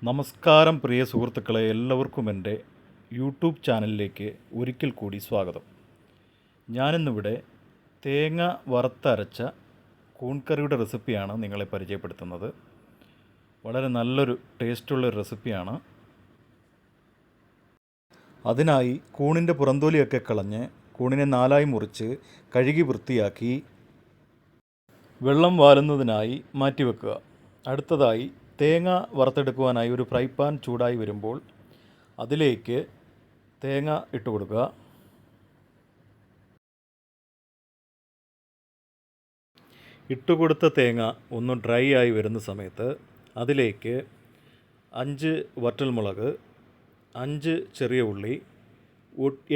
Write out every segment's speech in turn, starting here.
നമസ്കാരം പ്രിയ സുഹൃത്തുക്കളെ, എല്ലാവർക്കും എൻ്റെ യൂട്യൂബ് ചാനലിലേക്ക് ഒരിക്കൽ കൂടി സ്വാഗതം. ഞാനിന്നിവിടെ തേങ്ങ വറുത്തരച്ച കൂൺകറിയുടെ റെസിപ്പിയാണ് നിങ്ങളെ പരിചയപ്പെടുത്തുന്നത്. വളരെ നല്ലൊരു ടേസ്റ്റുള്ളൊരു റെസിപ്പിയാണ്. അതിനായി കൂണിൻ്റെ പുറന്തോലിയൊക്കെ കളഞ്ഞ് കൂണിനെ നാലായി മുറിച്ച് കഴുകി വൃത്തിയാക്കി വെള്ളം വാലുന്നതിനായി മാറ്റിവെക്കുക. അടുത്തതായി തേങ്ങ വറുത്തെടുക്കുവാനായി ഒരു ഫ്രൈ പാൻ ചൂടായി വരുമ്പോൾ അതിലേക്ക് തേങ്ങ ഇട്ട് കൊടുക്കുക. ഇട്ടുകൊടുത്ത തേങ്ങ ഒന്ന് ഡ്രൈ ആയി വരുന്ന സമയത്ത് അതിലേക്ക് 5 വറ്റൽമുളക്, 5 ചെറിയ ഉള്ളി,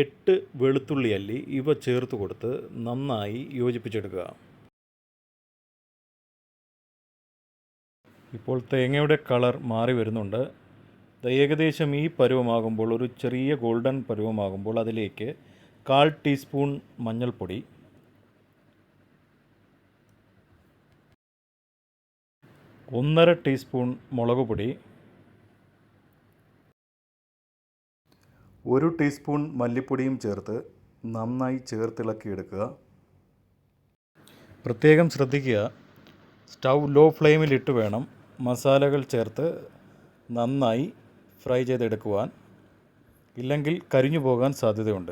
8 വെളുത്തുള്ളി അല്ലി ഇവ ചേർത്ത് കൊടുത്ത് നന്നായി യോജിപ്പിച്ചെടുക്കുക. ഇപ്പോൾ തേങ്ങയുടെ കളർ മാറി വരുന്നുണ്ട്. ഏകദേശം ഈ പരുവമാകുമ്പോൾ, ഒരു ചെറിയ ഗോൾഡൻ പരുവമാകുമ്പോൾ അതിലേക്ക് 1/4 ടീസ്പൂൺ മഞ്ഞൾപ്പൊടി, 1/2 ടീസ്പൂൺ മുളക് പൊടി, 1 ടീസ്പൂൺ മല്ലിപ്പൊടിയും ചേർത്ത് നന്നായി ചേർത്തിളക്കിയെടുക്കുക. പ്രത്യേകം ശ്രദ്ധിക്കുക, സ്റ്റൗ ലോ ഫ്ലെയിമിലിട്ട് വേണം മസാലകൾ ചേർത്ത് നന്നായി ഫ്രൈ ചെയ്തെടുക്കുവാൻ, ഇല്ലെങ്കിൽ കരിഞ്ഞു പോകാൻ സാധ്യതയുണ്ട്.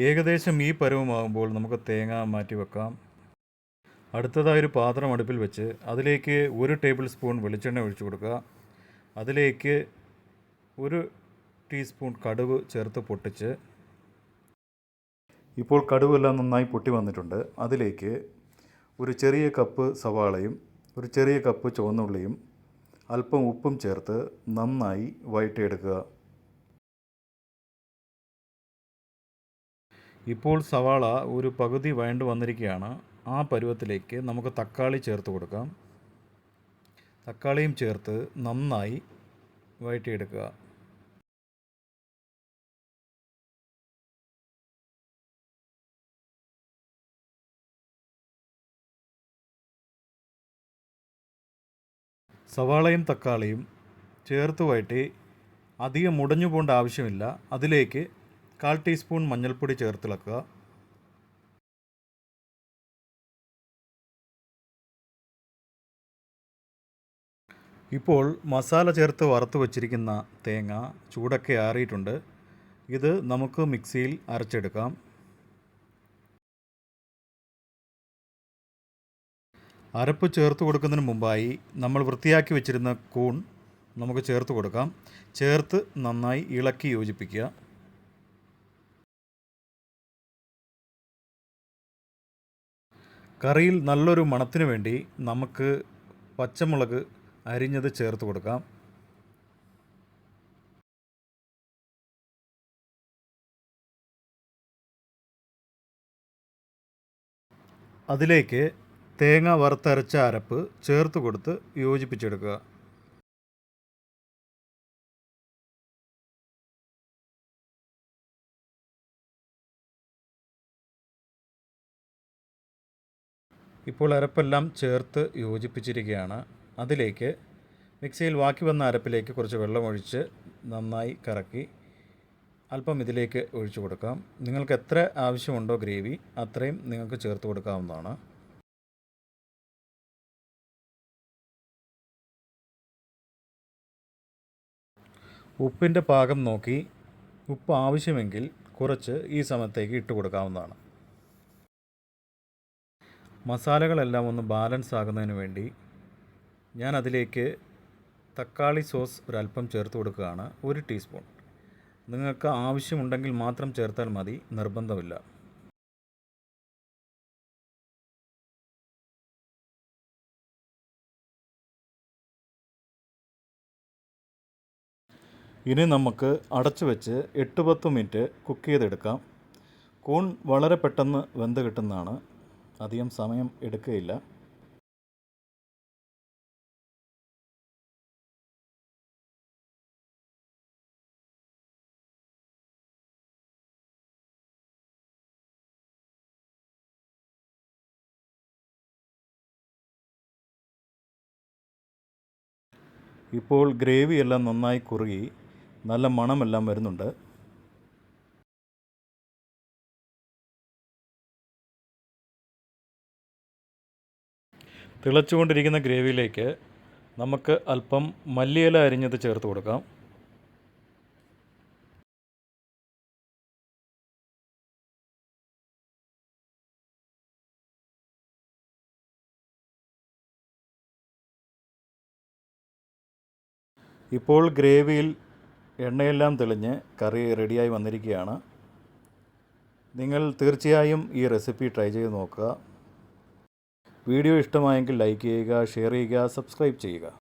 ഏകദേശം ഈ പരുവമാകുമ്പോൾ നമുക്ക് തേങ്ങ മാറ്റി വെക്കാം. അടുത്തതായി ഒരു പാത്രം അടുപ്പിൽ വെച്ച് അതിലേക്ക് 1 ടേബിൾ സ്പൂൺ വെളിച്ചെണ്ണ ഒഴിച്ചു കൊടുക്കുക. അതിലേക്ക് 1 ടീസ്പൂൺ കടുക് ചേർത്ത് പൊട്ടിച്ച്, ഇപ്പോൾ കടുവെല്ലാം നന്നായി പൊട്ടി വന്നിട്ടുണ്ട്. അതിലേക്ക് ഒരു ചെറിയ കപ്പ് സവാളയും ഒരു ചെറിയ കപ്പ് ചുവന്നുള്ളിയും അല്പം ഉപ്പും ചേർത്ത് നന്നായി വഴറ്റിയെടുക്കുക. ഇപ്പോൾ സവാള ഒരു പകുതി വഴണ്ട് വന്നിരിക്കുകയാണ്. ആ പരുവത്തിലേക്ക് നമുക്ക് തക്കാളി ചേർത്ത് കൊടുക്കാം. തക്കാളിയും ചേർത്ത് നന്നായി വഴറ്റിയെടുക്കുക. സവാളയും തക്കാളിയും ചേർത്ത് വഴറ്റി അധികം മുടഞ്ഞു പോകേണ്ട ആവശ്യമില്ല. അതിലേക്ക് 1/4 ടീസ്പൂൺ മഞ്ഞൾപ്പൊടി ചേർത്തിളക്കുക. ഇപ്പോൾ മസാല ചേർത്ത് വറുത്ത് വച്ചിരിക്കുന്ന തേങ്ങ ചൂടൊക്കെ ആറിയിട്ടുണ്ട്. ഇത് നമുക്ക് മിക്സിയിൽ അരച്ചെടുക്കാം. അരപ്പ് ചേർത്ത് കൊടുക്കുന്നതിന് മുമ്പായി നമ്മൾ വൃത്തിയാക്കി വെച്ചിരുന്ന കൂൺ നമുക്ക് ചേർത്ത് കൊടുക്കാം. ചേർത്ത് നന്നായി ഇളക്കി യോജിപ്പിക്കുക. കറിയിൽ നല്ലൊരു മണത്തിന് വേണ്ടി നമുക്ക് പച്ചമുളക് അരിഞ്ഞത് ചേർത്ത് കൊടുക്കാം. അതിലേക്ക് തേങ്ങ വറുത്തരച്ച അരപ്പ് ചേർത്ത് കൊടുത്ത് യോജിപ്പിച്ചെടുക്കുക. ഇപ്പോൾ അരപ്പെല്ലാം ചേർത്ത് യോജിപ്പിച്ചിരിക്കുകയാണ്. അതിലേക്ക് മിക്സിയിൽ ബാക്കി വന്ന അരപ്പിലേക്ക് കുറച്ച് വെള്ളമൊഴിച്ച് നന്നായി കറക്കി അല്പം ഇതിലേക്ക് ഒഴിച്ചു കൊടുക്കാം. നിങ്ങൾക്ക് എത്ര ആവശ്യമുണ്ടോ ഗ്രേവി അത്രയും നിങ്ങൾക്ക് ചേർത്ത് കൊടുക്കാവുന്നതാണ്. ഉപ്പിൻ്റെ പാകം നോക്കി ഉപ്പ് ആവശ്യമെങ്കിൽ കുറച്ച് ഈ സമയത്തേക്ക് ഇട്ട് കൊടുക്കാവുന്നതാണ്. മസാലകളെല്ലാം ഒന്ന് ബാലൻസ് ആകുന്നതിന് വേണ്ടി ഞാൻ അതിലേക്ക് തക്കാളി സോസ് ഒരല്പം ചേർത്ത് കൊടുക്കുകയാണ്. 1 ടീസ്പൂൺ. നിങ്ങൾക്ക് ആവശ്യമുണ്ടെങ്കിൽ മാത്രം ചേർത്താൽ മതി, നിർബന്ധമില്ല. ഇനി നമുക്ക് അടച്ചു വെച്ച് 8-10 മിനിറ്റ് കുക്ക് ചെയ്തെടുക്കാം. കൂൺ വളരെ പെട്ടെന്ന് വെന്ത് കിട്ടുന്നതാണ്, അധികം സമയം എടുക്കുകയില്ല. ഇപ്പോൾ ഗ്രേവി എല്ലാം നന്നായി കുറുകി നല്ല മണമെല്ലാം വരുന്നുണ്ട്. തിളച്ചുകൊണ്ടിരിക്കുന്ന ഗ്രേവിയിലേക്ക് നമുക്ക് അല്പം മല്ലിയില അരിഞ്ഞത് ചേർത്ത് കൊടുക്കാം. ഇപ്പോൾ ഗ്രേവിയിൽ എണ്ണയെല്ലാം തെളിഞ്ഞ് കറി റെഡിയായി വന്നിരിക്കുകയാണ്. നിങ്ങൾ തീർച്ചയായും ഈ റെസിപ്പി ട്രൈ ചെയ്ത് നോക്കുക. വീഡിയോ ഇഷ്ടമായെങ്കിൽ ലൈക്ക് ചെയ്യുക, ഷെയർ ചെയ്യുക, സബ്സ്ക്രൈബ് ചെയ്യുക.